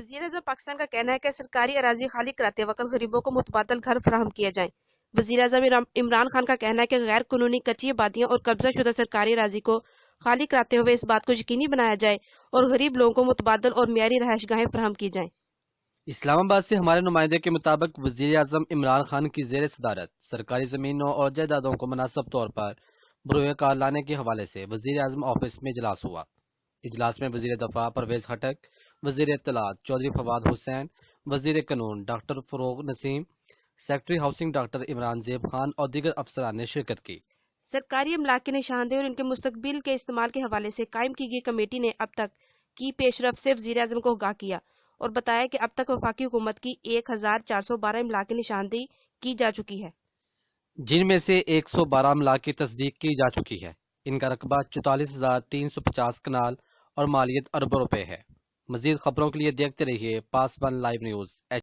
वज़ीर आज़म पाकिस्तान का कहना है कि सरकारी अराजी खाली कराते वक्त गरीबों को मुतबादल घर फराहम किए जाएं। वज़ीर आज़म इमरान खान का कहना है कि गैर कानूनी कच्ची आबादियां और कब्जा शुदा सरकारी अराजी को खाली कराते हुए इस बात को यकीनी बनाया जाए और गरीब लोगों को मुतबादल और मियारी रहायशगाहें फराहम की जाएं। इस्लामाबाद से हमारे नुमाइंदे के मुताबिक वज़ीर आज़म इमरान खान की ज़ेर सदारत सरकारी ज़मीनों और जायदादों को मुनासिब तौर पर बरूए कार लाने के हवाले से वज़ीर आज़म ऑफिस में इजलास हुआ। इजलास में वज़ीर दफ़ा परवेज़ खटक, वज़ीर इत्तलात चौधरी फवाद हुसैन, वज़ीर कानून doctor Farogh Naseem, secretary housing doctor Imran Zeb Khan और दीगर अफसरान ने शिरकत की। सरकारी अमलाक की निशानदेही और इनके मुस्तकबिल के इस्तेमाल के हवाले से कायम की गई कमेटी ने अब तक की पेशरफ से वज़ीर आज़म को आगाह किया और बताया कि अब तक वफाकी हुकूमत की 1412 इमलाक की निशानदेही की जा चुकी है, जिनमें से 112 अमलाक की तस्दीक की जा चुकी है। इनका रकबा 44,350 कनाल और मालियत अरबों रुपए है। मज़ीद खबरों के लिए देखते रहिए पास वन लाइव न्यूज़।